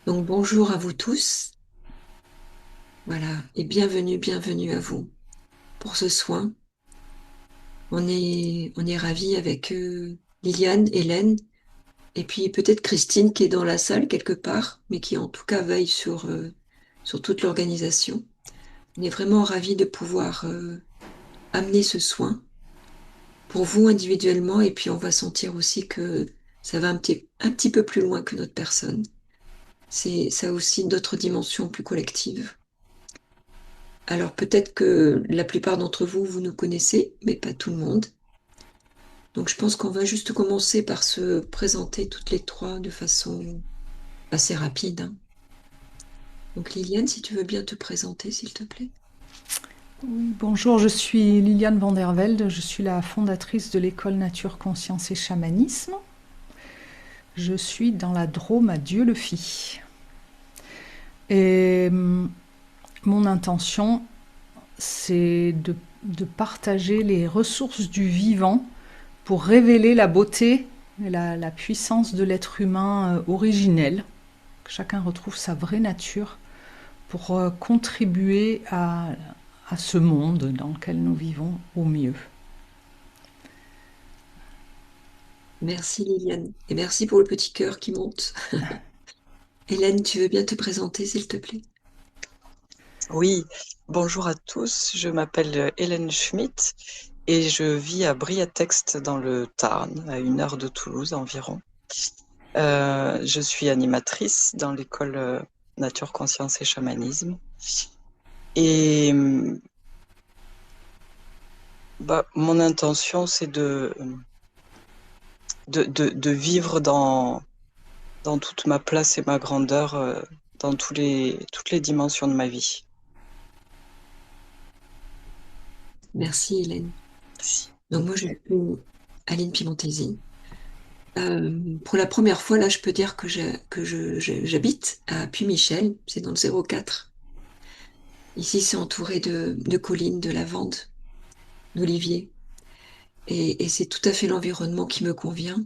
Donc bonjour à vous tous, voilà, et bienvenue à vous pour ce soin. On est ravis avec Liliane, Hélène, et puis peut-être Christine qui est dans la salle quelque part, mais qui en tout cas veille sur toute l'organisation. On est vraiment ravis de pouvoir amener ce soin pour vous individuellement, et puis on va sentir aussi que ça va un petit peu plus loin que notre personne. Ça a aussi d'autres dimensions plus collectives. Alors peut-être que la plupart d'entre vous, vous nous connaissez, mais pas tout le monde. Donc je pense qu'on va juste commencer par se présenter toutes les trois de façon assez rapide, hein. Donc Liliane, si tu veux bien te présenter, s'il te plaît. Oui, bonjour, je suis Liliane van der Velde, je suis la fondatrice de l'école Nature, Conscience et Chamanisme. Je suis dans la Drôme à Dieu-le-Fit. Et mon intention, c'est de partager les ressources du vivant pour révéler la beauté et la puissance de l'être humain originel, que chacun retrouve sa vraie nature pour contribuer à ce monde dans lequel nous vivons au mieux. Merci Liliane, et merci pour le petit cœur qui monte. Hélène, tu veux bien te présenter, s'il te plaît? Oui, bonjour à tous. Je m'appelle Hélène Schmitt et je vis à Briatexte dans le Tarn, à 1 heure de Toulouse environ. Je suis animatrice dans l'école Nature, Conscience et Chamanisme. Et mon intention, c'est de vivre dans toute ma place et ma grandeur, dans toutes les dimensions de ma vie. Merci Hélène. Merci. Donc moi je suis Aline Pimontesi. Pour la première fois, là, je peux dire que j'habite à Puy-Michel, c'est dans le 04. Ici, c'est entouré de collines, de lavandes, d'oliviers. Et c'est tout à fait l'environnement qui me convient,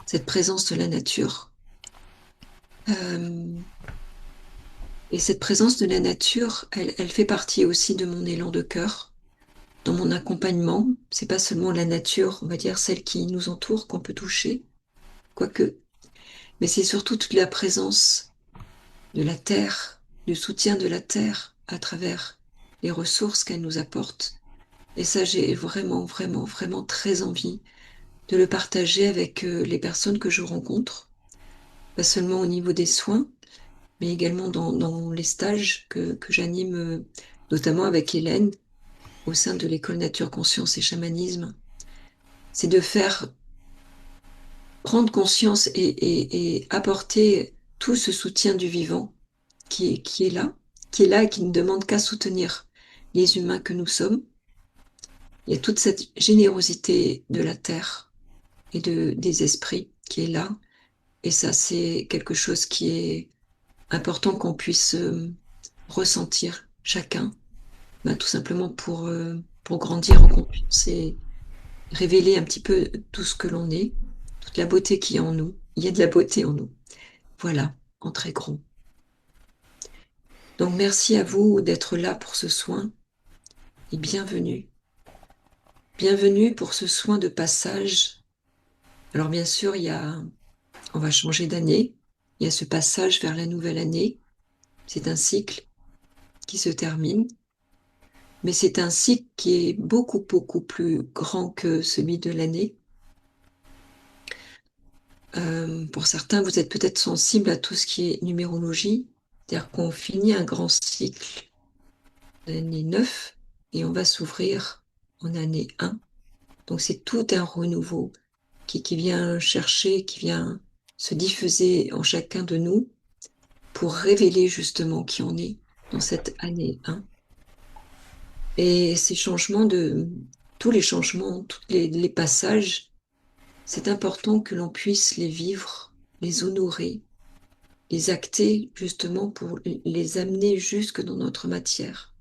cette présence de la nature. Euh, et cette présence de la nature, elle fait partie aussi de mon élan de cœur, dans mon accompagnement. C'est pas seulement la nature, on va dire celle qui nous entoure, qu'on peut toucher, quoique, mais c'est surtout toute la présence de la terre, du soutien de la terre à travers les ressources qu'elle nous apporte. Et ça, j'ai vraiment très envie de le partager avec les personnes que je rencontre, pas seulement au niveau des soins, mais également dans les stages que j'anime, notamment avec Hélène, au sein de l'école Nature, Conscience et Chamanisme. C'est de faire prendre conscience et apporter tout ce soutien du vivant qui est là, qui est là et qui ne demande qu'à soutenir les humains que nous sommes. Il y a toute cette générosité de la terre et des esprits qui est là. Et ça, c'est quelque chose qui est important qu'on puisse ressentir chacun, ben, tout simplement pour grandir en conscience et révéler un petit peu tout ce que l'on est, toute la beauté qui est en nous. Il y a de la beauté en nous. Voilà, en très gros. Donc merci à vous d'être là pour ce soin et bienvenue. Bienvenue pour ce soin de passage. Alors bien sûr, on va changer d'année. Il y a ce passage vers la nouvelle année. C'est un cycle qui se termine, mais c'est un cycle qui est beaucoup plus grand que celui de l'année. Pour certains, vous êtes peut-être sensible à tout ce qui est numérologie, c'est-à-dire qu'on finit un grand cycle, l'année 9, et on va s'ouvrir en année 1. Donc c'est tout un renouveau qui vient chercher, qui vient se diffuser en chacun de nous pour révéler justement qui on est dans cette année 1. Et ces changements tous les changements, tous les passages, c'est important que l'on puisse les vivre, les honorer, les acter justement pour les amener jusque dans notre matière,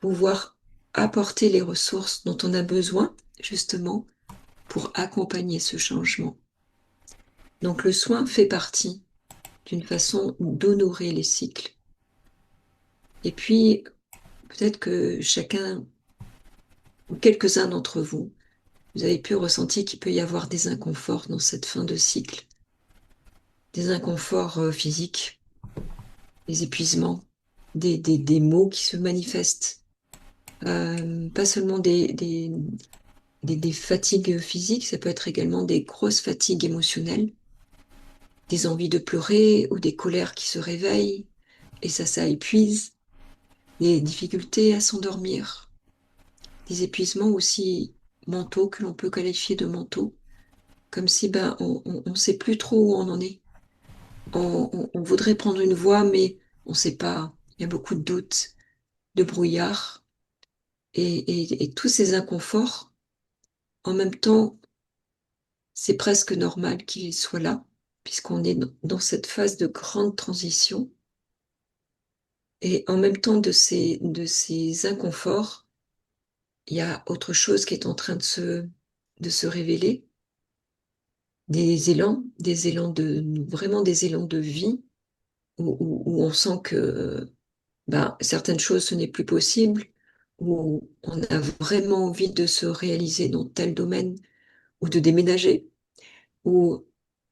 pouvoir apporter les ressources dont on a besoin justement pour accompagner ce changement. Donc le soin fait partie d'une façon d'honorer les cycles. Et puis, peut-être que chacun, ou quelques-uns d'entre vous, vous avez pu ressentir qu'il peut y avoir des inconforts dans cette fin de cycle, des inconforts physiques, des épuisements, des maux qui se manifestent. Pas seulement des fatigues physiques, ça peut être également des grosses fatigues émotionnelles, des envies de pleurer ou des colères qui se réveillent, et ça épuise, des difficultés à s'endormir, des épuisements aussi mentaux que l'on peut qualifier de mentaux, comme si on sait plus trop où on en est. On voudrait prendre une voie, mais on ne sait pas. Il y a beaucoup de doutes, de brouillard, et tous ces inconforts, en même temps, c'est presque normal qu'ils soient là, puisqu'on est dans cette phase de grande transition. Et en même temps de ces inconforts, il y a autre chose qui est en train de se révéler, des élans vraiment des élans de vie, où on sent que certaines choses, ce n'est plus possible, où on a vraiment envie de se réaliser dans tel domaine, ou de déménager, ou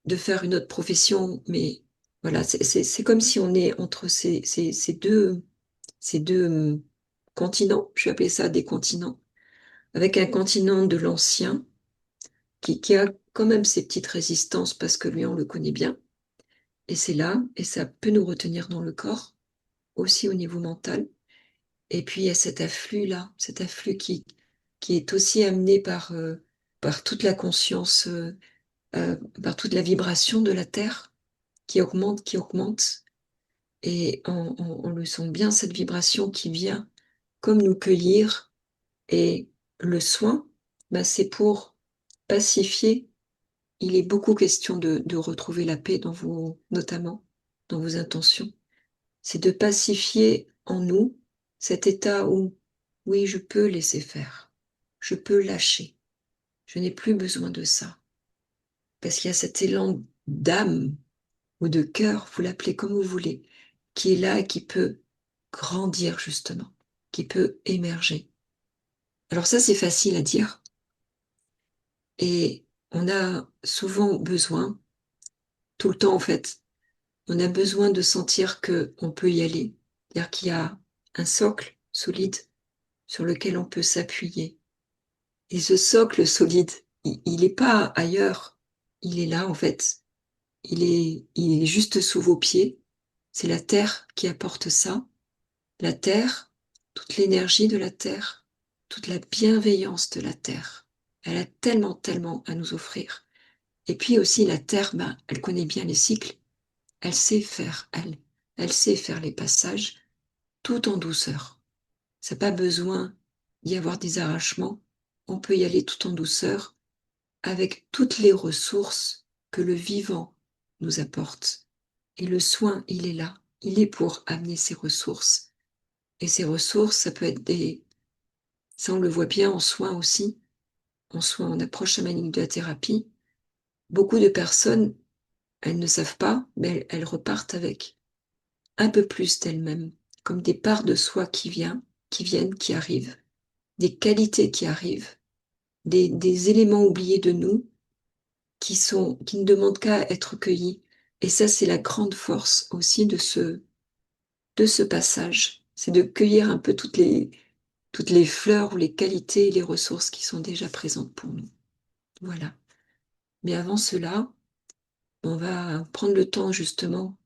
de faire une autre profession. Mais voilà, c'est comme si on est entre ces deux continents, je vais appeler ça des continents, avec un continent de l'ancien, qui a quand même ses petites résistances parce que lui, on le connaît bien, et c'est là, et ça peut nous retenir dans le corps, aussi au niveau mental. Et puis il y a cet afflux qui est aussi amené par toute la conscience, par toute la vibration de la Terre qui augmente. Et on le sent bien, cette vibration qui vient comme nous cueillir. Et le soin, c'est pour pacifier. Il est beaucoup question de retrouver la paix notamment dans vos intentions. C'est de pacifier en nous cet état où, oui, je peux laisser faire, je peux lâcher, je n'ai plus besoin de ça. Parce qu'il y a cet élan d'âme ou de cœur, vous l'appelez comme vous voulez, qui est là et qui peut grandir justement, qui peut émerger. Alors ça, c'est facile à dire et on a souvent besoin, tout le temps en fait, on a besoin de sentir que on peut y aller, c'est-à-dire qu'il y a un socle solide sur lequel on peut s'appuyer. Et ce socle solide, il n'est pas ailleurs, il est là en fait. Il est juste sous vos pieds. C'est la terre qui apporte ça. La terre, toute l'énergie de la terre, toute la bienveillance de la terre. Elle a tellement, tellement à nous offrir. Et puis aussi la terre, elle connaît bien les cycles. Elle sait faire, elle sait faire les passages tout en douceur. Ça n'a pas besoin d'y avoir des arrachements. On peut y aller tout en douceur avec toutes les ressources que le vivant nous apporte. Et le soin, il est là. Il est pour amener ces ressources. Et ces ressources, ça peut être ça on le voit bien en soins aussi, en soins, en approche chamanique de la thérapie. Beaucoup de personnes, elles ne savent pas, mais elles repartent avec un peu plus d'elles-mêmes, comme des parts de soi qui viennent, qui arrivent, des qualités qui arrivent, des éléments oubliés de nous qui ne demandent qu'à être cueillis. Et ça, c'est la grande force aussi de ce passage. C'est de cueillir un peu toutes les fleurs ou les qualités et les ressources qui sont déjà présentes pour nous. Voilà. Mais avant cela, on va prendre le temps justement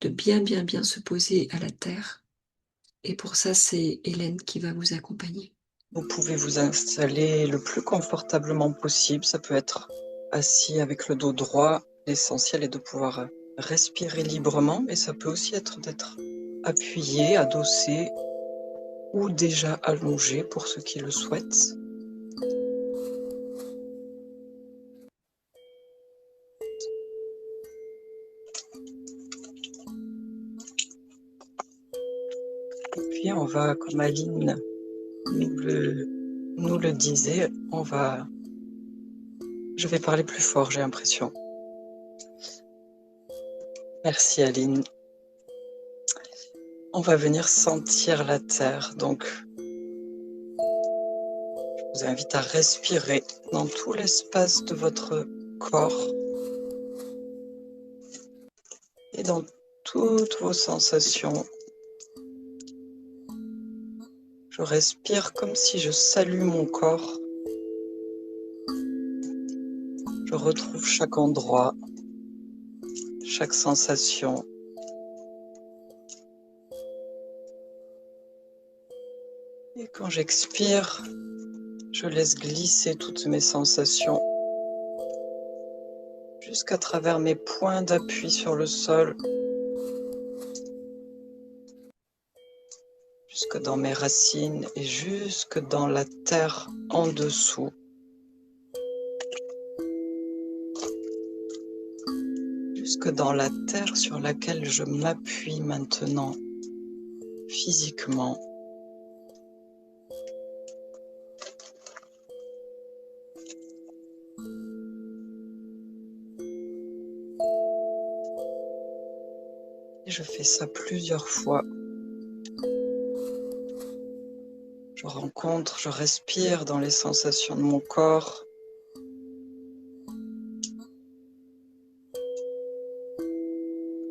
de bien, bien, bien se poser à la terre. Et pour ça, c'est Hélène qui va vous accompagner. Vous pouvez vous installer le plus confortablement possible. Ça peut être assis avec le dos droit. L'essentiel est de pouvoir respirer librement, mais ça peut aussi être d'être appuyé, adossé ou déjà allongé pour ceux qui le souhaitent. Et puis on va, comme Aline nous le disait, je vais parler plus fort, j'ai l'impression. Merci Aline. On va venir sentir la terre, donc je vous invite à respirer dans tout l'espace de votre corps et dans toutes vos sensations. Je respire comme si je salue mon corps. Je retrouve chaque endroit, chaque sensation. Et quand j'expire, je laisse glisser toutes mes sensations jusqu'à travers mes points d'appui sur le sol, jusque dans mes racines et jusque dans la terre en dessous. Jusque dans la terre sur laquelle je m'appuie maintenant, physiquement. Et je fais ça plusieurs fois. Je respire dans les sensations de mon corps.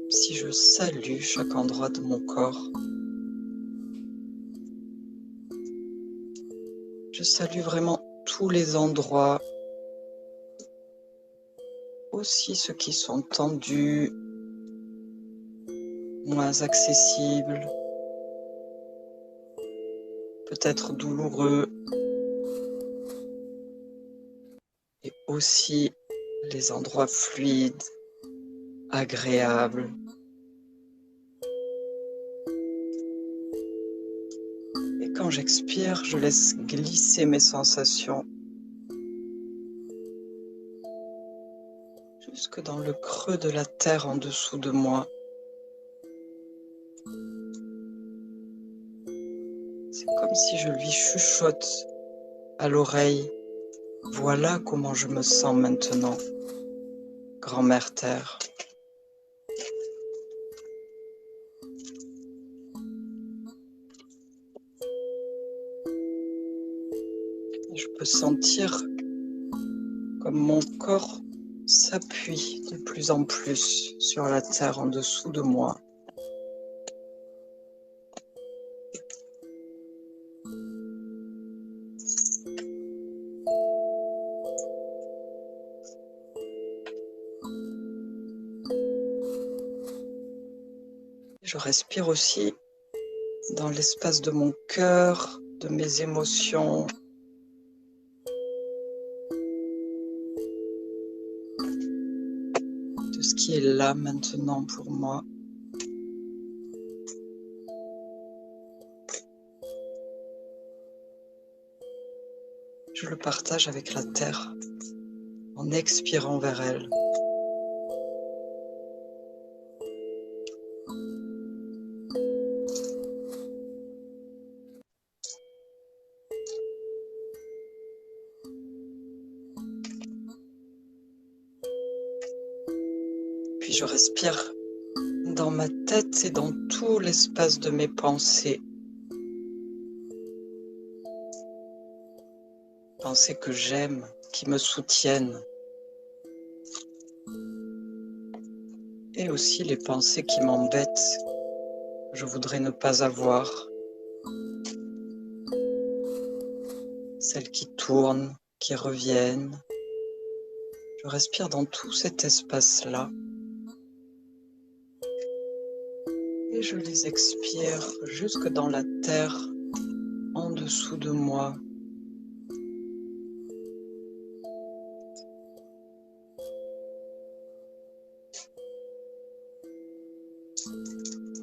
Si je salue chaque endroit de mon corps. Je salue vraiment tous les endroits, aussi ceux qui sont tendus, moins accessibles, peut-être douloureux, et aussi les endroits fluides, agréables. Et quand j'expire, je laisse glisser mes sensations jusque dans le creux de la terre en dessous de moi. C'est comme si je lui chuchote à l'oreille. Voilà comment je me sens maintenant, grand-mère terre. Je peux sentir comme mon corps s'appuie de plus en plus sur la terre en dessous de moi. Je respire aussi dans l'espace de mon cœur, de mes émotions. De ce qui est là maintenant pour moi. Je le partage avec la terre en expirant vers elle. Puis je respire dans ma tête et dans tout l'espace de mes pensées. Pensées que j'aime, qui me soutiennent. Et aussi les pensées qui m'embêtent, que je voudrais ne pas avoir. Celles qui tournent, qui reviennent. Je respire dans tout cet espace-là. Et je les expire jusque dans la terre, en dessous de moi.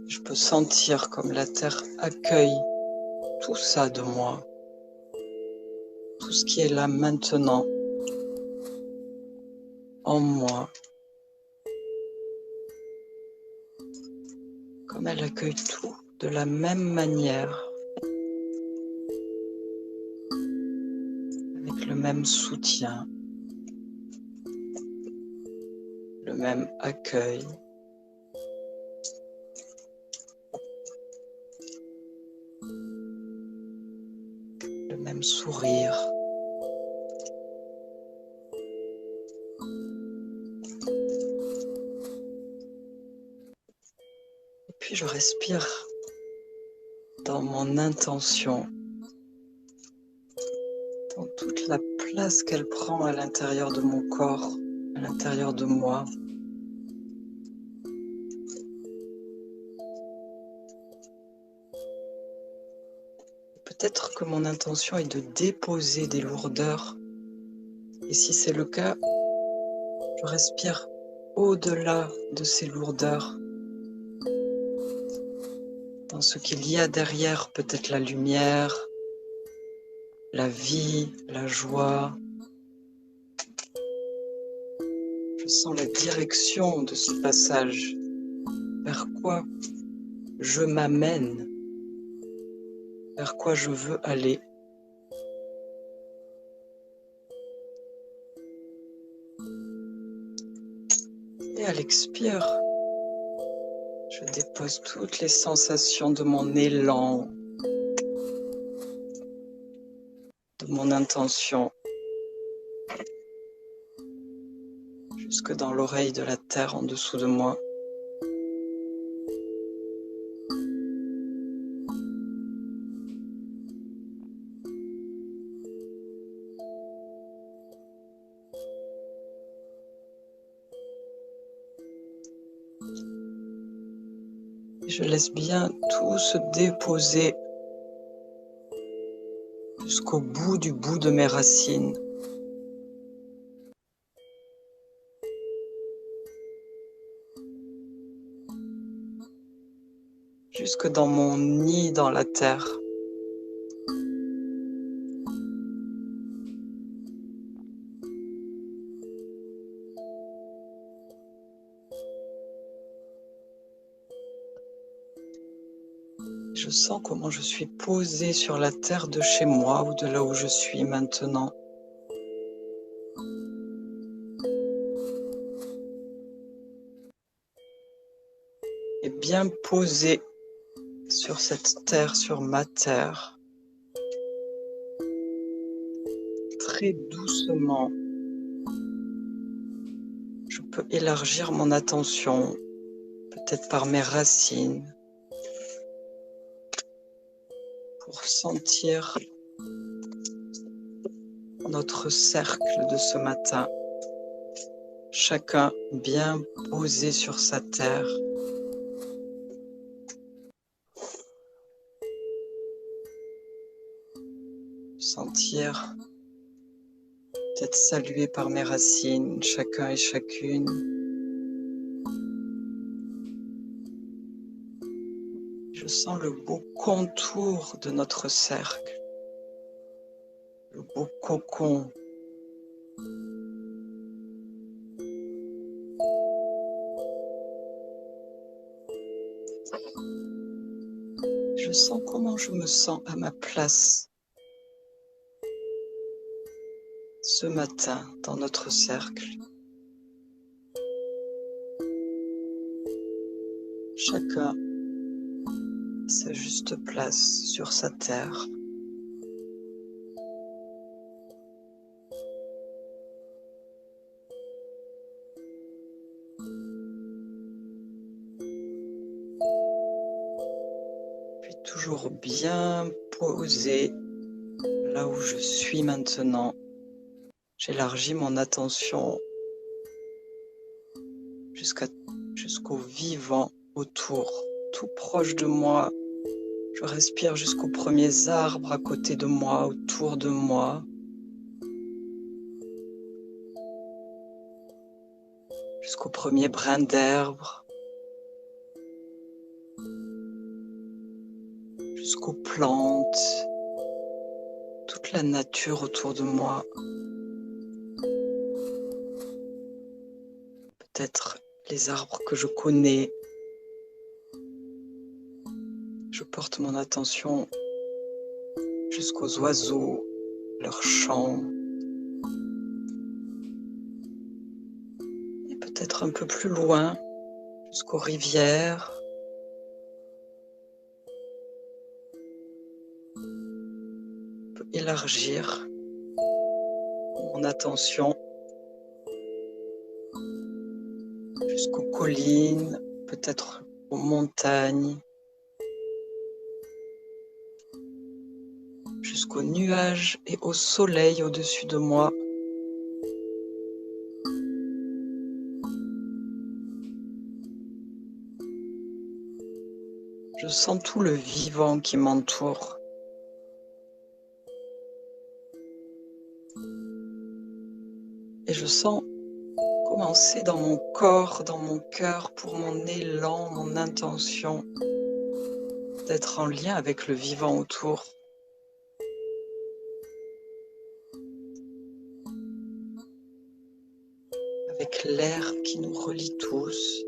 Je peux sentir comme la terre accueille tout ça de moi. Tout ce qui est là maintenant, en moi. Comme elle accueille tout de la même manière. Avec le même soutien. Le même accueil. sourire. Et puis je respire dans mon intention, dans toute la place qu'elle prend à l'intérieur de mon corps, à l'intérieur de moi. Peut-être que mon intention est de déposer des lourdeurs. Et si c'est le cas, je respire au-delà de ces lourdeurs, dans ce qu'il y a derrière, peut-être la lumière, la vie, la joie. Je sens la direction de ce passage, vers quoi je m'amène, vers quoi je veux aller. Et à l'expire, je dépose toutes les sensations de mon élan, de mon intention, jusque dans l'oreille de la terre en dessous de moi. Et je laisse bien tout se déposer jusqu'au bout de mes racines. Jusque dans mon nid dans la terre. Je sens comment je suis posée sur la terre de chez moi ou de là où je suis maintenant. Et bien posée sur cette terre, sur ma terre. Très doucement, je peux élargir mon attention, peut-être par mes racines, pour sentir notre cercle de ce matin, chacun bien posé sur sa terre. Sentir peut-être salué par mes racines, chacun et chacune. Je sens le beau contour de notre cercle, le beau cocon. Je sens comment je me sens à ma place ce matin dans notre cercle. Chacun à sa juste place sur sa terre. Puis toujours bien posé là où je suis maintenant. J'élargis mon attention jusqu'au vivant autour, tout proche de moi. Je respire jusqu'aux premiers arbres à côté de moi, autour de moi. Jusqu'aux premiers brins d'herbe. Jusqu'aux plantes. Toute la nature autour de moi. Peut-être les arbres que je connais. Je porte mon attention jusqu'aux oiseaux, leurs chants. Et peut-être un peu plus loin, jusqu'aux rivières. Je peux élargir mon attention jusqu'aux collines, peut-être aux montagnes, jusqu'aux nuages et au soleil au-dessus de moi. Je sens tout le vivant qui m'entoure. Et je sens commencer dans mon corps, dans mon cœur, pour mon élan, mon intention, d'être en lien avec le vivant autour. Avec l'air qui nous relie tous.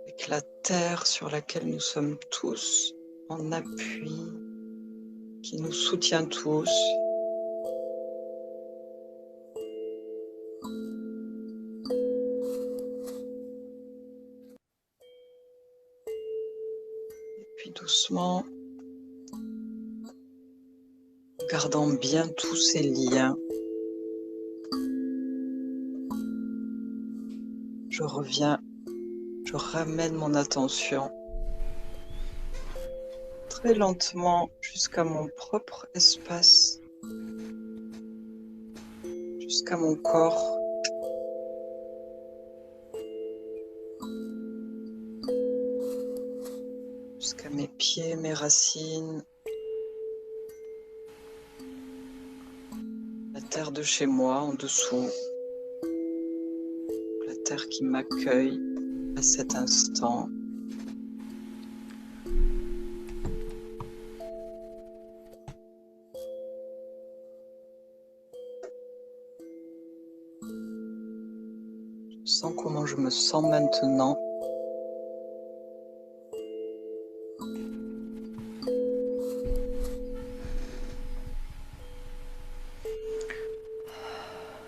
Avec la terre sur laquelle nous sommes tous en appui, qui nous soutient tous. Et puis doucement, gardant bien tous ces liens, je ramène mon attention très lentement jusqu'à mon propre espace, jusqu'à mon corps. Jusqu'à mes pieds, mes racines, la terre de chez moi en dessous, la terre qui m'accueille à cet instant. Je sens comment je me sens maintenant.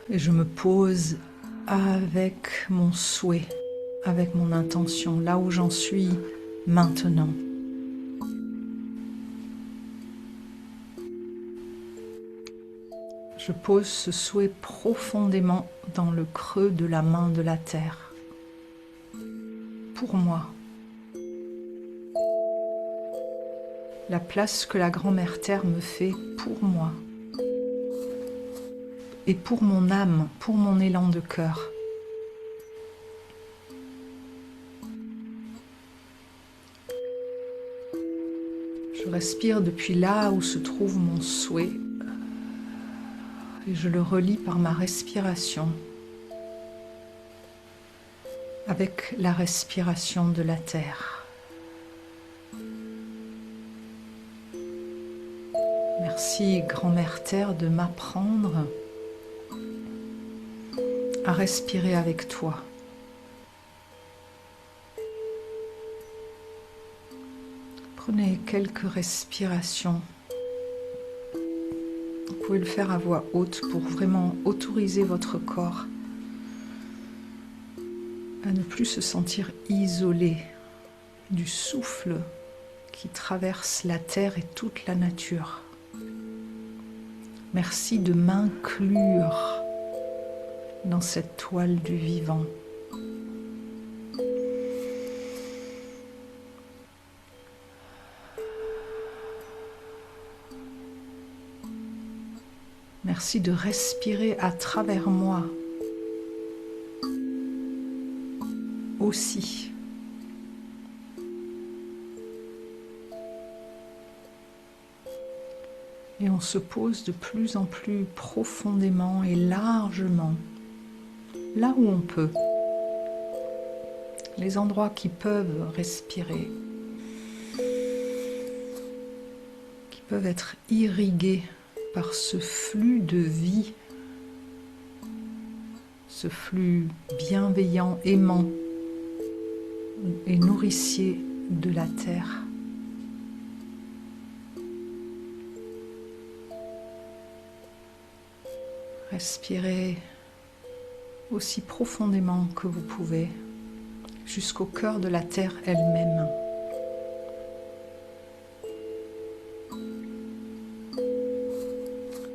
Et je me pose avec mon souhait, avec mon intention, là où j'en suis maintenant. Je pose ce souhait profondément dans le creux de la main de la terre. Pour moi. La place que la grand-mère terre me fait pour moi. Et pour mon âme, pour mon élan de cœur. Je respire depuis là où se trouve mon souhait et je le relie par ma respiration avec la respiration de la terre. Merci, grand-mère terre, de m'apprendre à respirer avec toi. Prenez quelques respirations. Vous pouvez le faire à voix haute pour vraiment autoriser votre corps à ne plus se sentir isolé du souffle qui traverse la terre et toute la nature. Merci de m'inclure dans cette toile du vivant. Merci de respirer à travers moi aussi. Et on se pose de plus en plus profondément et largement, là où on peut, les endroits qui peuvent respirer, qui peuvent être irrigués par ce flux de vie, ce flux bienveillant, aimant et nourricier de la terre. Respirez aussi profondément que vous pouvez. jusqu'au cœur de la terre elle-même.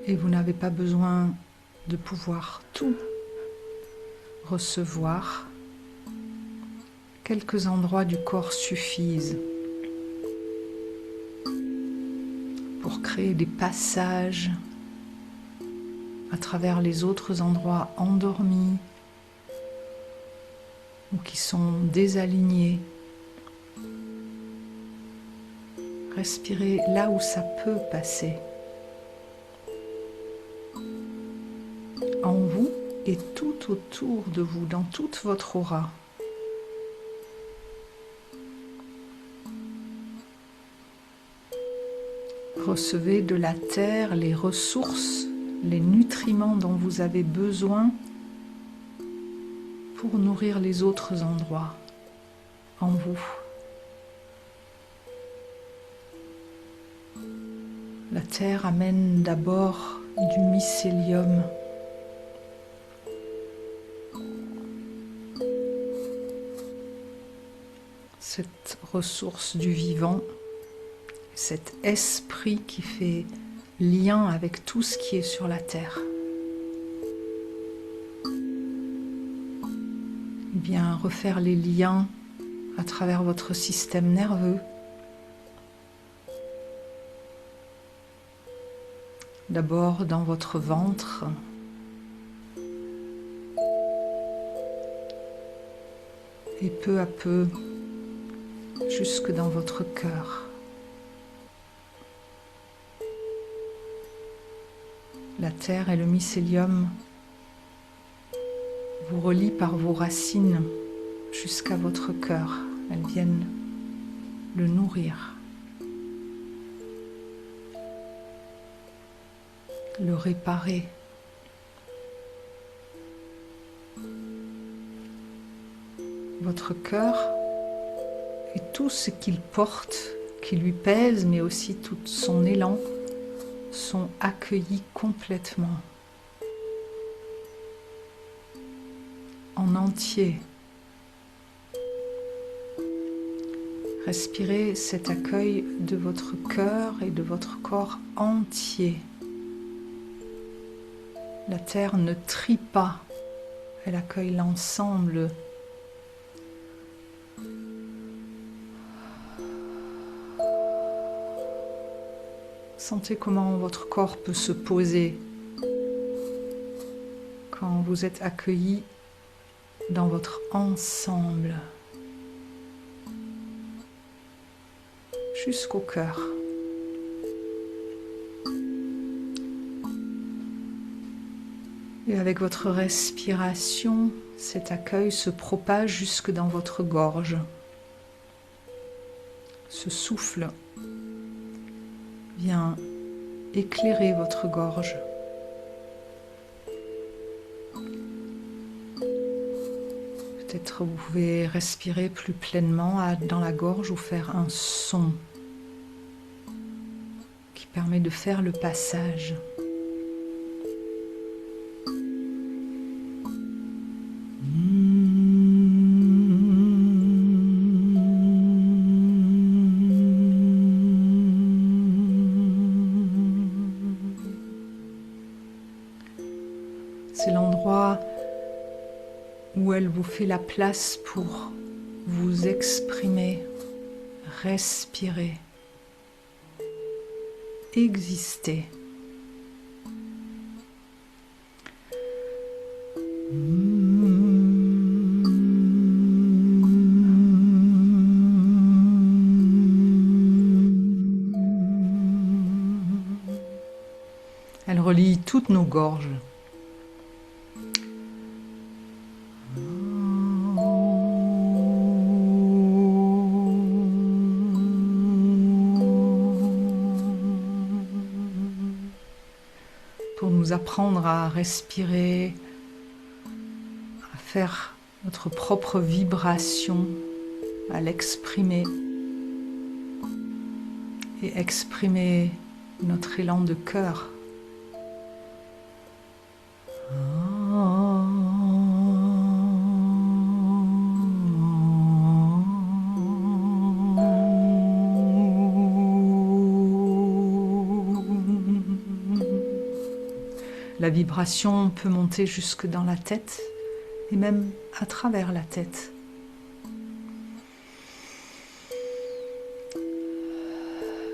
Et vous n'avez pas besoin de pouvoir tout recevoir. Quelques endroits du corps suffisent pour créer des passages à travers les autres endroits endormis ou qui sont désalignés. Respirez là où ça peut passer. En vous et tout autour de vous, dans toute votre aura. Recevez de la terre les ressources, les nutriments dont vous avez besoin pour nourrir les autres endroits en vous. La terre amène d'abord du mycélium. Cette ressource du vivant, cet esprit qui fait lien avec tout ce qui est sur la terre. Il vient refaire les liens à travers votre système nerveux. D'abord dans votre ventre, et peu à peu jusque dans votre cœur. La terre et le mycélium vous relient par vos racines jusqu'à votre cœur. Elles viennent le nourrir, le réparer. Votre cœur et tout ce qu'il porte, qui lui pèse, mais aussi tout son élan, sont accueillis complètement, en entier. Respirez cet accueil de votre cœur et de votre corps entier. La terre ne trie pas, elle accueille l'ensemble. Sentez comment votre corps peut se poser quand vous êtes accueilli dans votre ensemble, jusqu'au cœur. Et avec votre respiration, cet accueil se propage jusque dans votre gorge. Ce souffle vient éclairer votre gorge. Peut-être vous pouvez respirer plus pleinement dans la gorge ou faire un son qui permet de faire le passage. C'est l'endroit où elle vous fait la place pour vous exprimer, respirer, exister. Elle relie toutes nos gorges. Pour nous apprendre à respirer, à faire notre propre vibration, à l'exprimer et exprimer notre élan de cœur. La vibration peut monter jusque dans la tête et même à travers la tête.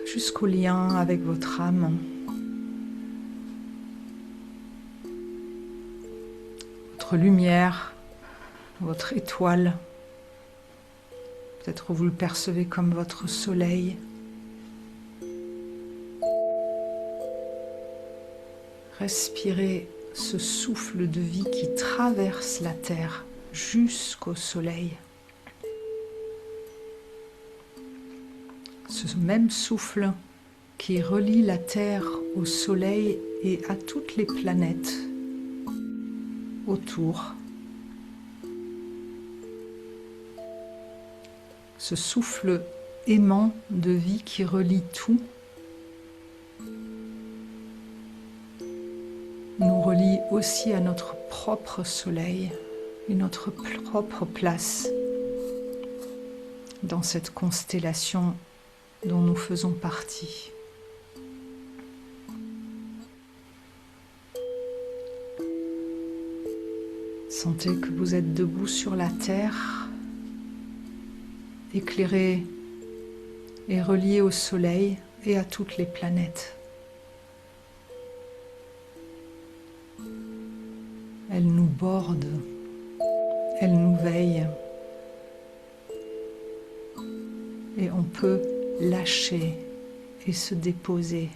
Jusqu'au lien avec votre âme. Votre lumière, votre étoile. Peut-être vous le percevez comme votre soleil. Respirez ce souffle de vie qui traverse la terre jusqu'au soleil. Ce même souffle qui relie la terre au soleil et à toutes les planètes autour. Ce souffle aimant de vie qui relie tout nous relie aussi à notre propre soleil et notre propre place dans cette constellation dont nous faisons partie. Sentez que vous êtes debout sur la terre, éclairé et relié au soleil et à toutes les planètes. Elle nous borde, elle nous veille et on peut lâcher et se déposer.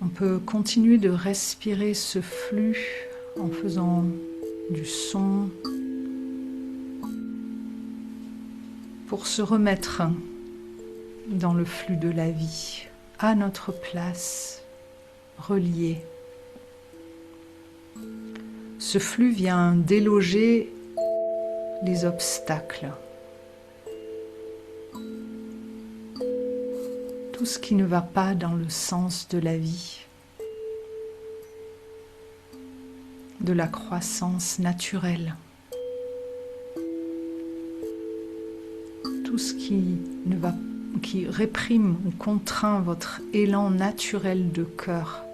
On peut continuer de respirer ce flux en faisant du son pour se remettre dans le flux de la vie, à notre place, relié. Ce flux vient déloger les obstacles, tout ce qui ne va pas dans le sens de la vie, de la croissance naturelle, tout ce qui réprime ou contraint votre élan naturel de cœur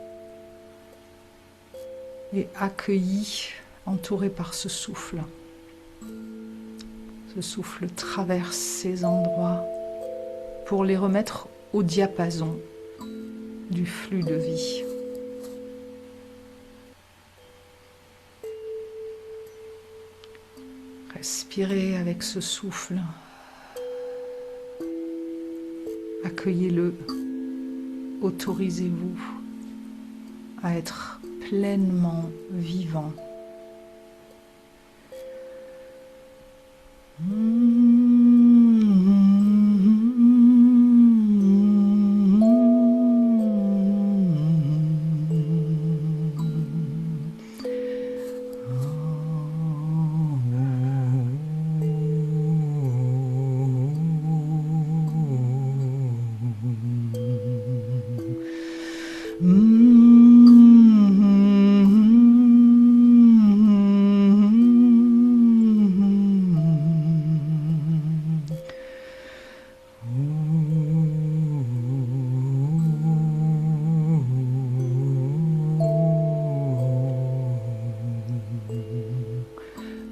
est accueilli, entouré par ce souffle. Ce souffle traverse ces endroits pour les remettre au diapason du flux de vie. Respirez avec ce souffle. Accueillez-le. Autorisez-vous à être pleinement vivant.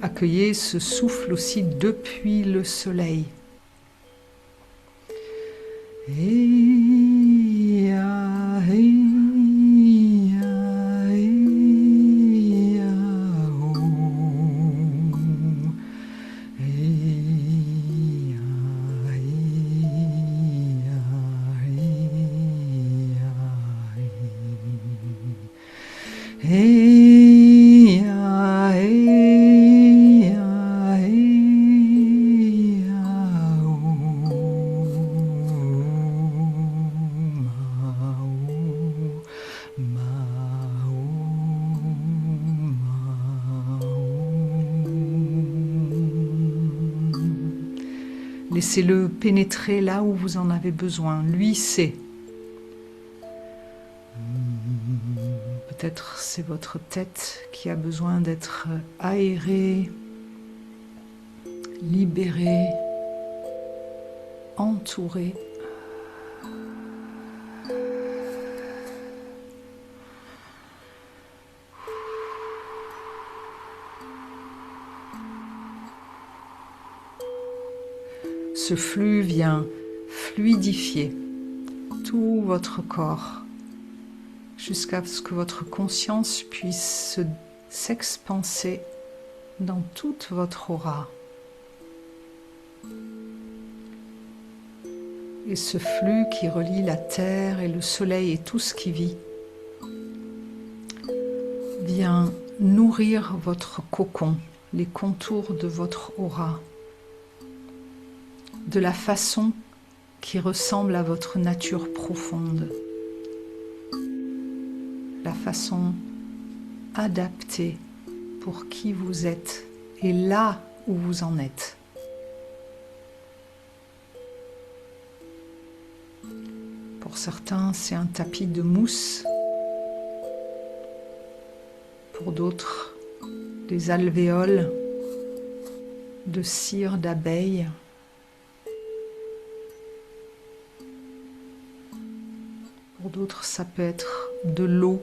Accueillez ce souffle aussi depuis le soleil. Laissez-le pénétrer là où vous en avez besoin. Lui sait. Peut-être c'est votre tête qui a besoin d'être aérée, libérée, entourée. Ce flux vient fluidifier tout votre corps jusqu'à ce que votre conscience puisse s'expanser dans toute votre aura. Et ce flux qui relie la terre et le soleil et tout ce qui vit vient nourrir votre cocon, les contours de votre aura, de la façon qui ressemble à votre nature profonde, la façon adaptée pour qui vous êtes et là où vous en êtes. Pour certains, c'est un tapis de mousse. Pour d'autres, des alvéoles de cire d'abeille. Pour d'autres, ça peut être de l'eau.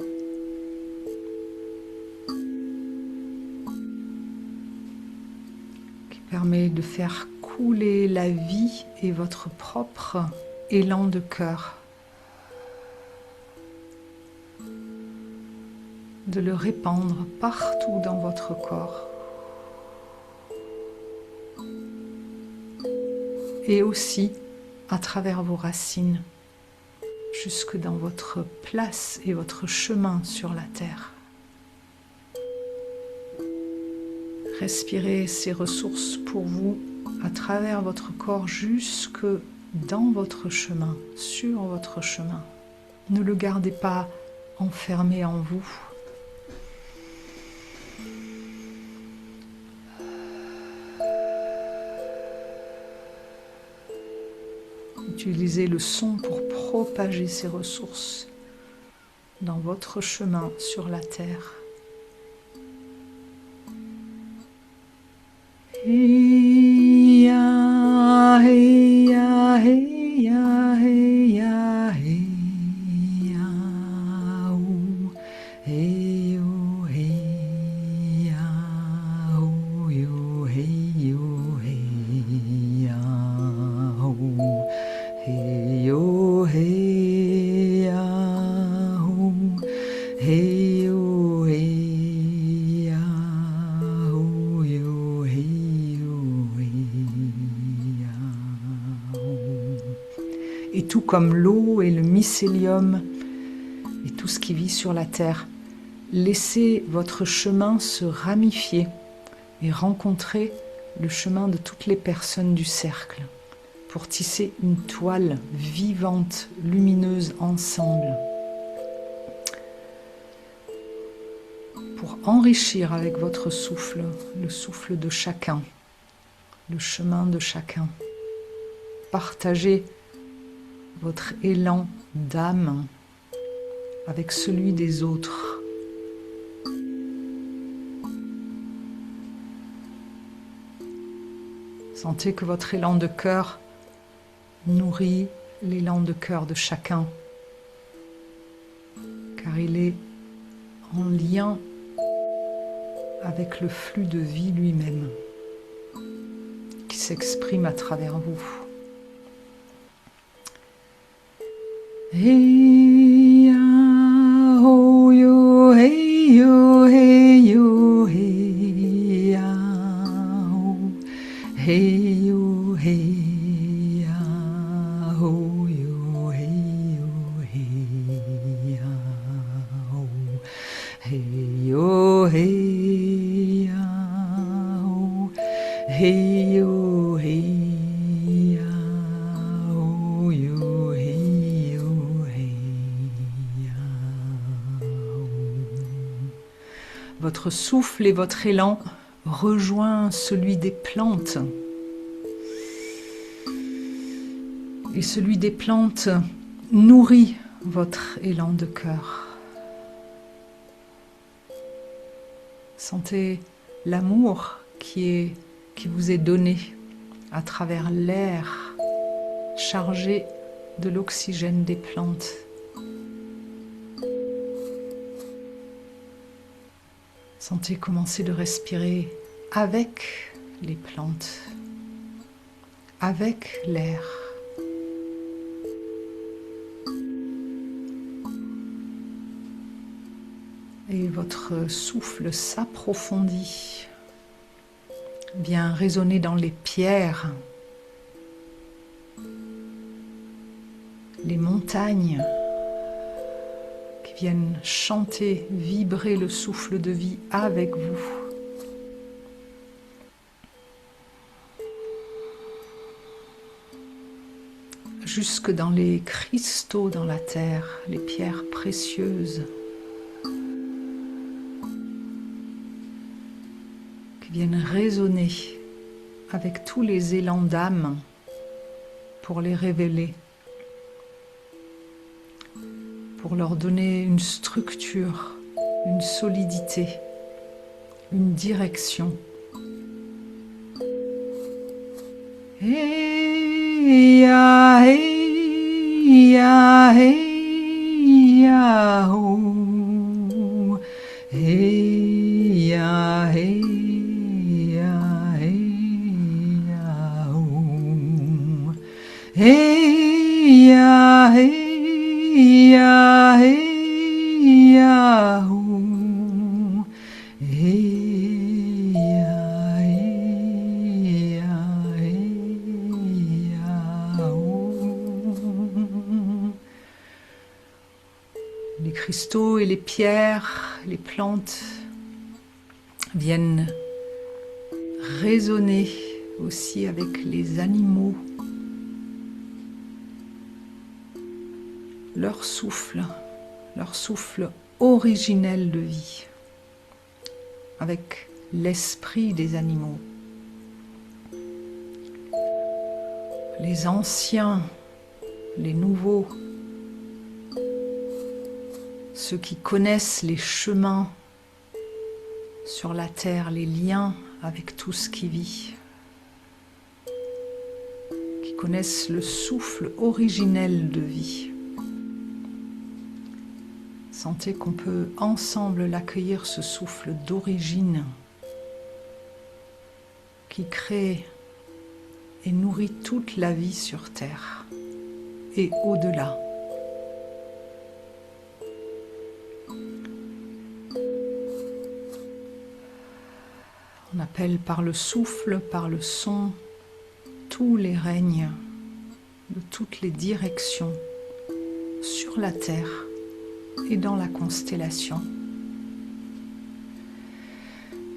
Qui permet de faire couler la vie et votre propre élan de cœur. De le répandre partout dans votre corps. Et aussi à travers vos racines, jusque dans votre place et votre chemin sur la terre. Respirez ces ressources pour vous à travers votre corps jusque dans votre chemin, sur votre chemin. Ne le gardez pas enfermé en vous. Utilisez le son pour propager ces ressources dans votre chemin sur la terre. Heya, heya, heya, heya, heya, ou, heyo, heya, ou, yo, heyo, heya, ou. Heyo, heya, ho, heyo, heya, ho, yo, heyo, heya, ho. Et tout comme l'eau et le mycélium et tout ce qui vit sur la terre, laissez votre chemin se ramifier et rencontrer le chemin de toutes les personnes du cercle, pour tisser une toile vivante, lumineuse ensemble, pour enrichir avec votre souffle, le souffle de chacun, le chemin de chacun. Partagez votre élan d'âme avec celui des autres. Sentez que votre élan de cœur nourrit l'élan de cœur de chacun, car il est en lien avec le flux de vie lui-même qui s'exprime à travers vous. Heya, ho, yo, heyo, heyo, heya, ho, heyo, heya, ho, yo, heyo, heya, ho, heyo, heya, ho, heyo, heya, ho, yo, heyo, heya, ho. Votre souffle et votre élan rejoint celui des plantes. Et celui des plantes nourrit votre élan de cœur. Sentez l'amour qui vous est donné à travers l'air chargé de l'oxygène des plantes. Sentez commencer de respirer avec les plantes, avec l'air. Et votre souffle s'approfondit, vient résonner dans les pierres, les montagnes qui viennent chanter, vibrer le souffle de vie avec vous. Jusque dans les cristaux dans la terre, les pierres précieuses qui viennent résonner avec tous les élans d'âme pour les révéler, pour leur donner une structure, une solidité, une direction. Hey ya, hey ya, hey ya, oh. Hey ya, hey ya, hey ya, oh. Hey ya, hey ya, hey ya, oh. Hey ya, hey ya, hey ya, oh. Les cristaux et les pierres, les plantes viennent résonner aussi avec les animaux, leur souffle originel de vie, avec l'esprit des animaux. Les anciens, les nouveaux, ceux qui connaissent les chemins sur la terre, les liens avec tout ce qui vit, qui connaissent le souffle originel de vie. Sentez qu'on peut ensemble l'accueillir, ce souffle d'origine qui crée et nourrit toute la vie sur terre et au-delà. On appelle par le souffle, par le son, tous les règnes de toutes les directions sur la terre et dans la constellation.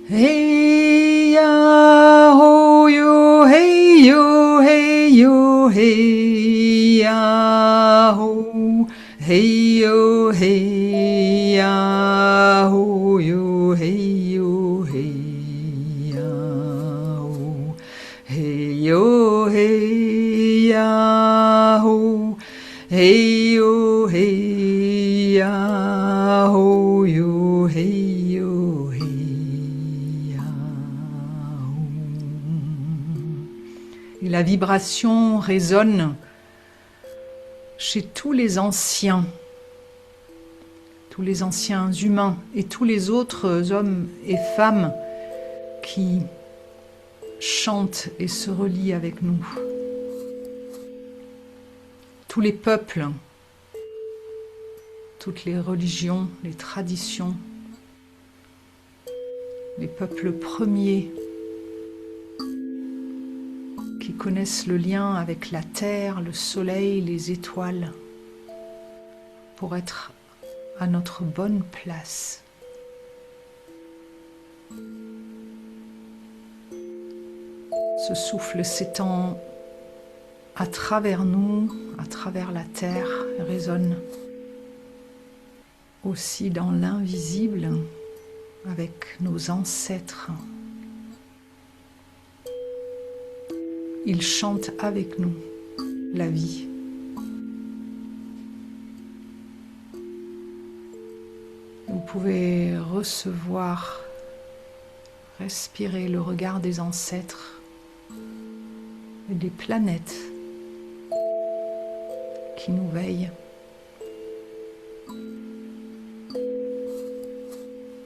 Hey ya ho yo hey yo hey yo hey ya ho hey yo hey ya ho yo hey yo hey ya ho hey yo hey ya ho hey yo hey ya ho yo hey yo hey ya ho. Et la vibration résonne chez tous les anciens humains et tous les autres hommes et femmes qui chantent et se relient avec nous. Tous les peuples, toutes les religions, les traditions, les peuples premiers qui connaissent le lien avec la terre, le soleil, les étoiles, pour être à notre bonne place. Ce souffle s'étend à travers nous, à travers la terre, résonne aussi dans l'invisible avec nos ancêtres. Ils chantent avec nous la vie. Vous pouvez recevoir, respirer le regard des ancêtres et des planètes qui nous veillent.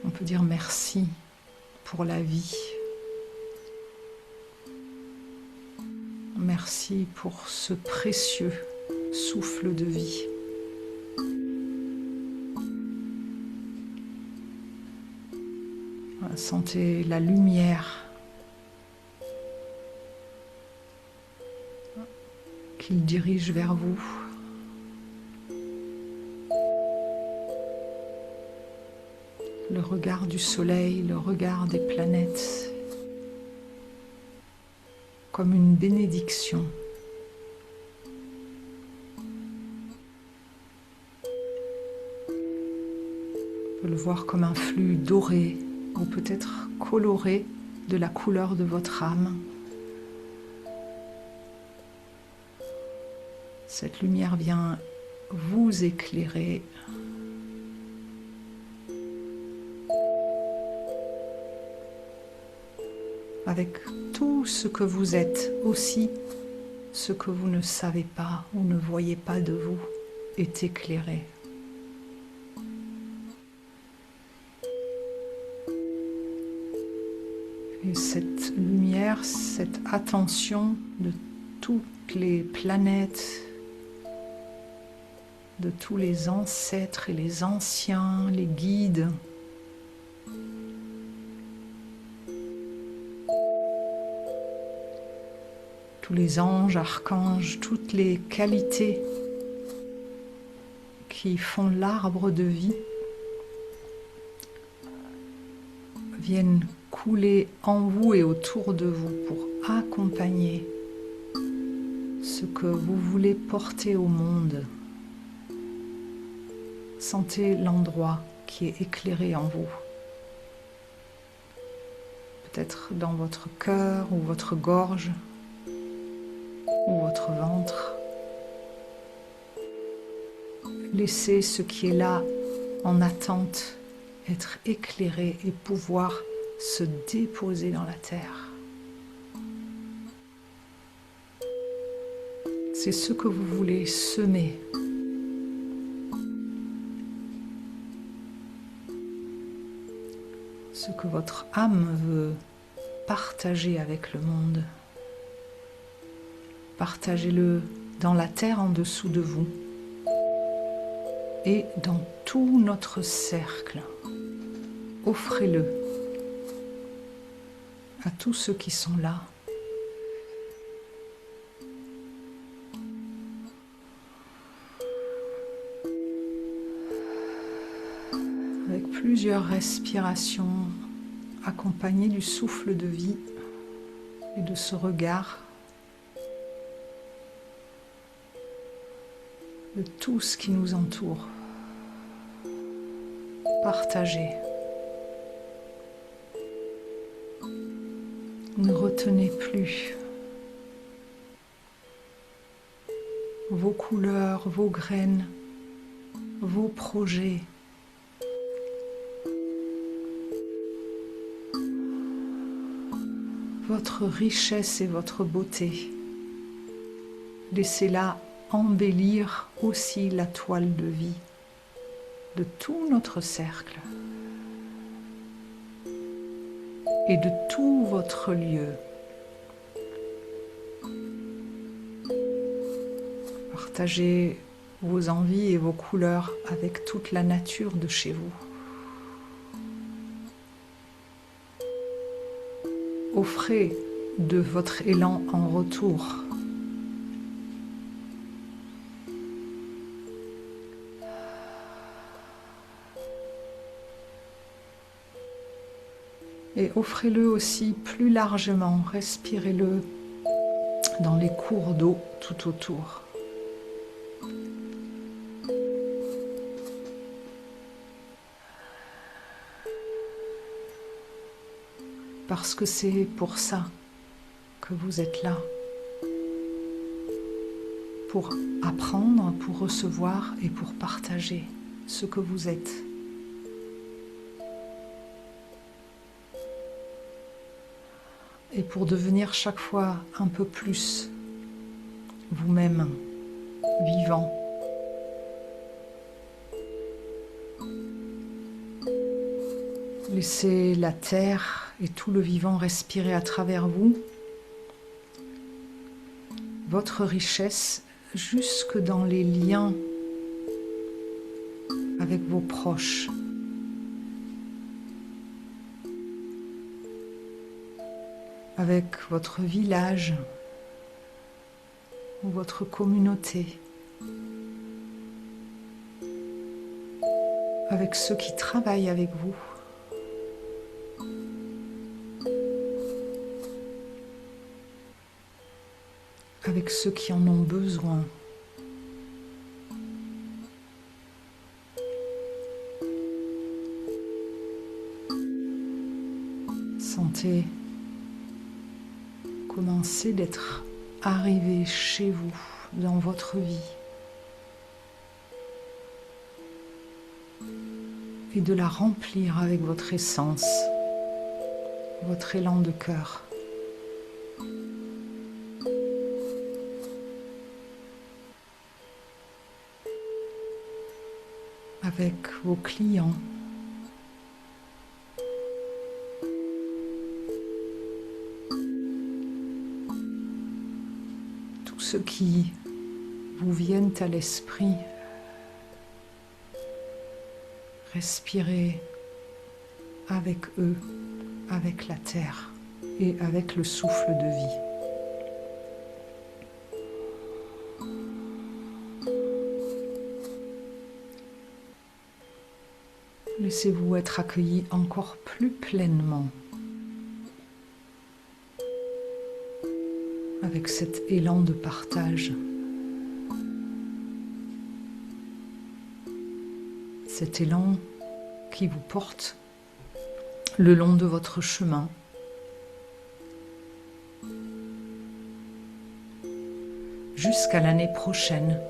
On peut dire merci pour la vie. Merci pour ce précieux souffle de vie. Sentez la lumière qu'il dirige vers vous. Le regard du soleil, le regard des planètes, comme une bénédiction. On peut le voir comme un flux doré ou peut-être coloré de la couleur de votre âme. Cette lumière vient vous éclairer. Avec tout ce que vous êtes, aussi ce que vous ne savez pas ou ne voyez pas de vous est éclairé. Et cette lumière, cette attention de toutes les planètes, de tous les ancêtres et les anciens, les guides, tous les anges, archanges, toutes les qualités qui font l'arbre de vie viennent couler en vous et autour de vous pour accompagner ce que vous voulez porter au monde. Sentez l'endroit qui est éclairé en vous. Peut-être dans votre cœur ou votre gorge ou votre ventre. Laissez ce qui est là en attente être éclairé et pouvoir se déposer dans la terre. C'est ce que vous voulez semer. Ce que votre âme veut partager avec le monde. Partagez-le dans la terre en dessous de vous et dans tout notre cercle. Offrez-le à tous ceux qui sont là. Avec plusieurs respirations accompagnées du souffle de vie et de ce regard, de tout ce qui nous entoure. Partagez. Ne retenez plus vos couleurs, vos graines, vos projets. Votre richesse et votre beauté. Laissez-la embellir aussi la toile de vie de tout notre cercle et de tout votre lieu. Partagez vos envies et vos couleurs avec toute la nature de chez vous. Offrez de votre élan en retour. Et offrez-le aussi plus largement, respirez-le dans les cours d'eau tout autour. Parce que c'est pour ça que vous êtes là. Pour apprendre, pour recevoir et pour partager ce que vous êtes. Et pour devenir chaque fois un peu plus vous-même, vivant. Laissez la terre et tout le vivant respirer à travers vous votre richesse jusque dans les liens avec vos proches. Avec votre village ou votre communauté. Avec ceux qui travaillent avec vous. Avec ceux qui en ont besoin. Sentez commencer d'être arrivé chez vous, dans votre vie. Et de la remplir avec votre essence, votre élan de cœur. Avec vos clients. Tous ceux qui vous viennent à l'esprit. Respirez avec eux, avec la terre et avec le souffle de vie. Laissez-vous être accueillis encore plus pleinement avec cet élan de partage. Cet élan qui vous porte le long de votre chemin. Jusqu'à l'année prochaine.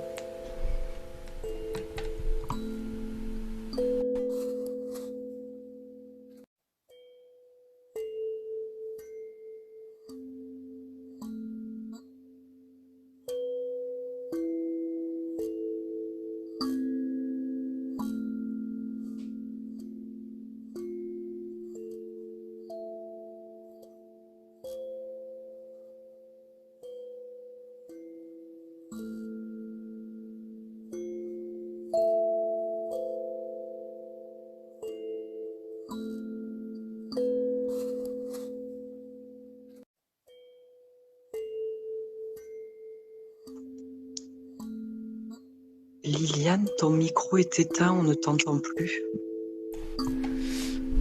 Liliane, ton micro est éteint, on ne t'entend plus.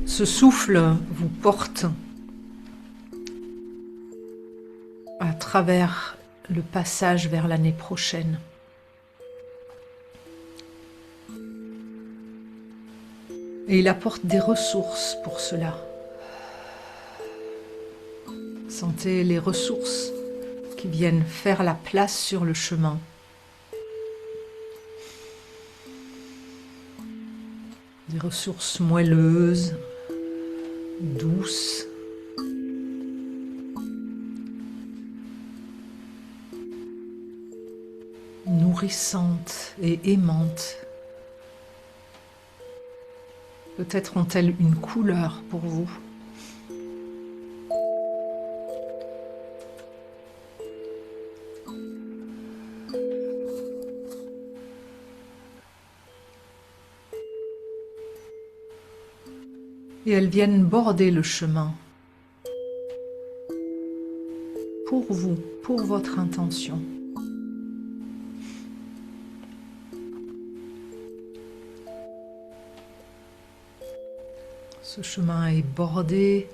Ce souffle vous porte à travers le passage vers l'année prochaine. Et il apporte des ressources pour cela. Sentez les ressources qui viennent faire la place sur le chemin. Des ressources moelleuses, douces, nourrissantes et aimantes. Peut-être ont-elles une couleur pour vous. Et elles viennent border le chemin pour vous, pour votre intention. Ce chemin est bordé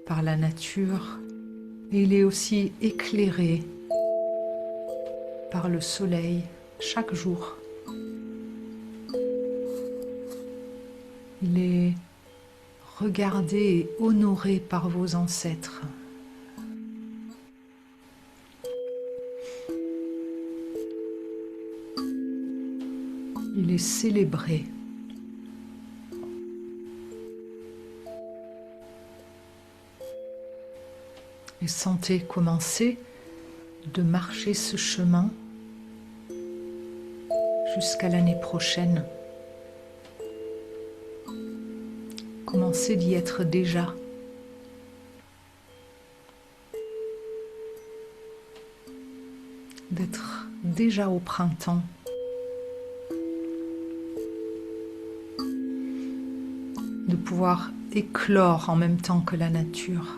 par la nature et il est aussi éclairé par le soleil chaque jour. Il est regardé et honoré par vos ancêtres. Il est célébré. Et sentez commencer de marcher ce chemin jusqu'à l'année prochaine. Commencez d'y être déjà. d'être déjà au printemps, de pouvoir éclore en même temps que la nature.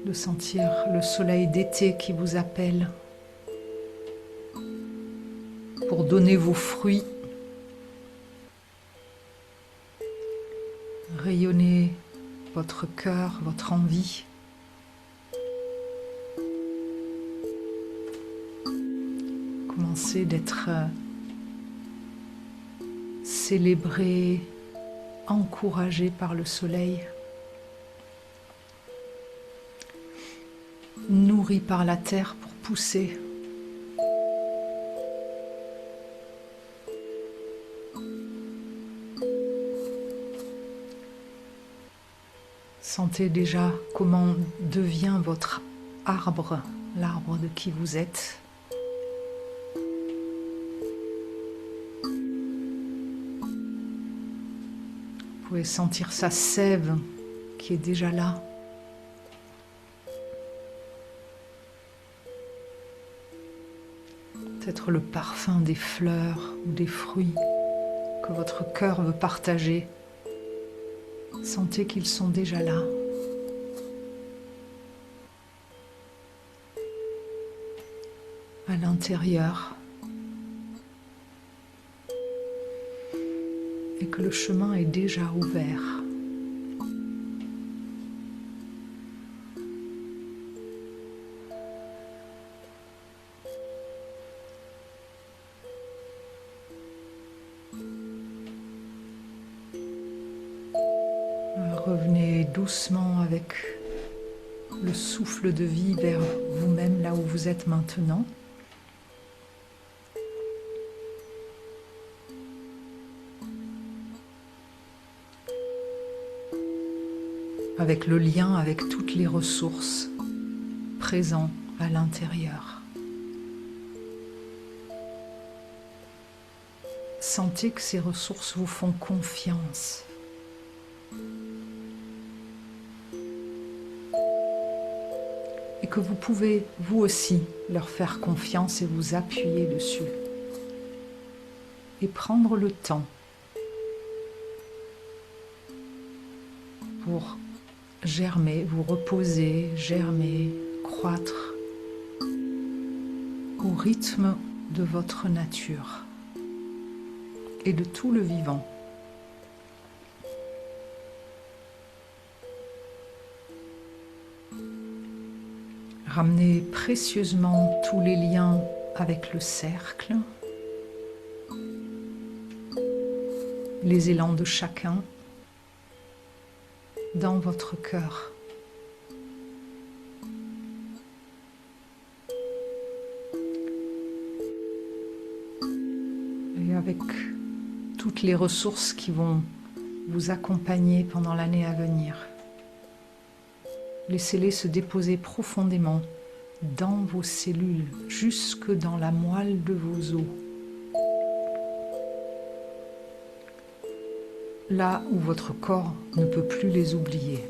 De sentir le soleil d'été qui vous appelle pour donner vos fruits, rayonner votre cœur, votre envie. Commencez d'être célébré, encouragé par le soleil, nourri par la terre pour pousser. Sentez déjà comment devient votre arbre, l'arbre de qui vous êtes. Vous pouvez sentir sa sève qui est déjà là. Peut-être le parfum des fleurs ou des fruits que votre cœur veut partager. Sentez qu'ils sont déjà là. À l'intérieur. Et que le chemin est déjà ouvert. Revenez doucement avec le souffle de vie vers vous-même, là où vous êtes maintenant. Avec le lien avec toutes les ressources présentes à l'intérieur. Sentez que ces ressources vous font confiance. Et que vous pouvez, vous aussi, leur faire confiance et vous appuyer dessus. Et prendre le temps pour germer, vous reposer, germer, croître au rythme de votre nature et de tout le vivant. Ramenez précieusement tous les liens avec le cercle, les élans de chacun dans votre cœur. Et avec toutes les ressources qui vont vous accompagner pendant l'année à venir. Laissez-les se déposer profondément dans vos cellules, jusque dans la moelle de vos os. Là où votre corps ne peut plus les oublier.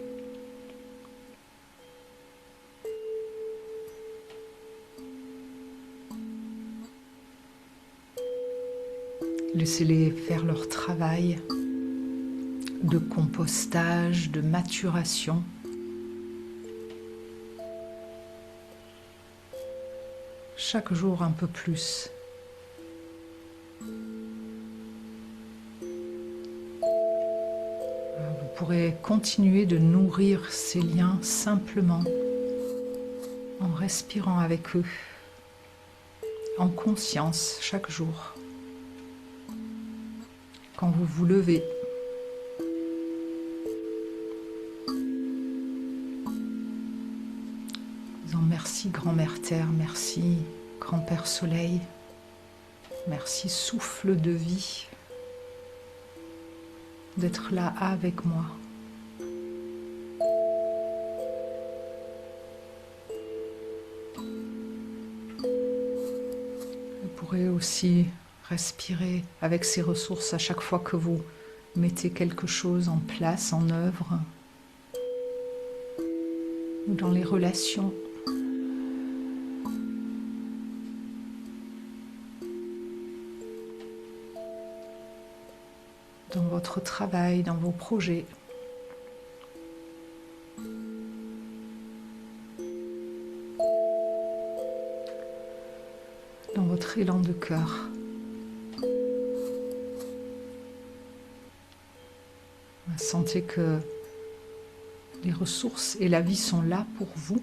Laissez-les faire leur travail de compostage, de maturation. Chaque jour un peu plus. Vous pourrez continuer de nourrir ces liens simplement en respirant avec eux, en conscience chaque jour. Quand vous vous levez, disant merci Grand-Mère Terre, merci Grand-Père Soleil, merci souffle de vie d'être là avec moi. Vous pourrez aussi respirer avec ces ressources à chaque fois que vous mettez quelque chose en place, en œuvre, ou dans les relations. Dans votre travail, dans vos projets. Dans votre élan de cœur. Sentez que les ressources et la vie sont là pour vous.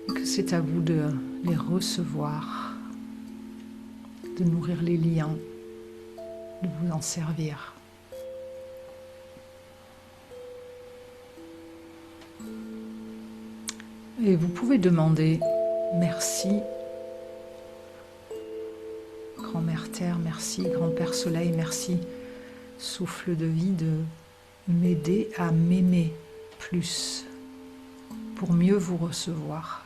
Et que c'est à vous de les recevoir, de nourrir les liens, de vous en servir. Et vous pouvez demander merci, Grand-Mère Terre, merci, Grand-Père Soleil, merci, souffle de vie, de m'aider à m'aimer plus pour mieux vous recevoir.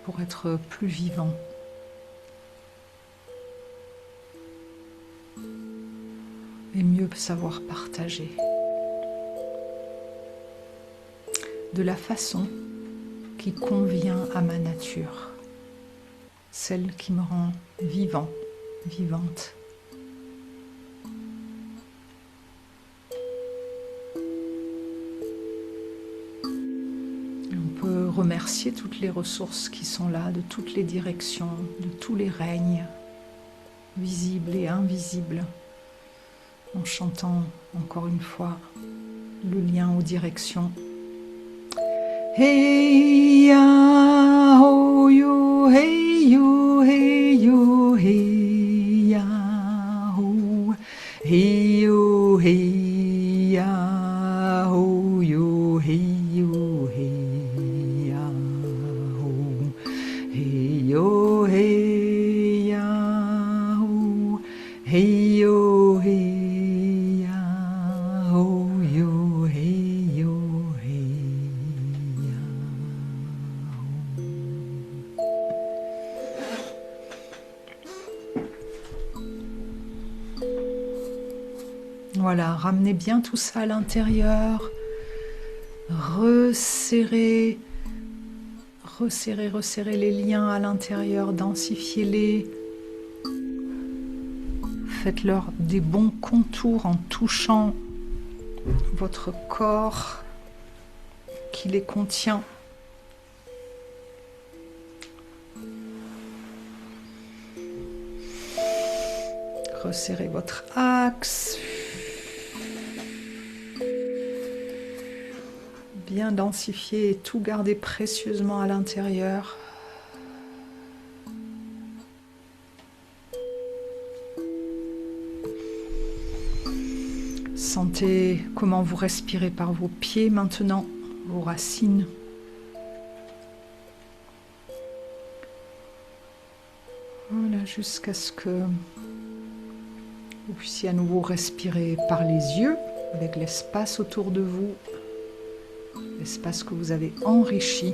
Pour être plus vivant. Et mieux savoir partager. De la façon qui convient à ma nature. Celle qui me rend vivant, vivante. On peut remercier toutes les ressources qui sont là, de toutes les directions, de tous les règnes, visibles et invisibles, en chantant encore une fois le lien aux directions. Hey ya ho you, hey you, hey you, hey ya ho, hey you, hey ya ho you, hey you, hey ya ho, hey you, hey ya ho, hey you, hey ya ho you, hey you, hey ya ho. Voilà, ramenez bien tout ça à l'intérieur, resserrez, resserrez, resserrez les liens à l'intérieur, densifiez-les, faites-leur des bons contours en touchant votre corps qui les contient. Resserrez votre axe. Bien densifier et tout garder précieusement à l'intérieur. Sentez comment vous respirez par vos pieds maintenant, vos racines. Voilà, jusqu'à ce que vous puissiez à nouveau respirer par les yeux, avec l'espace autour de vous, l'espace que vous avez enrichi.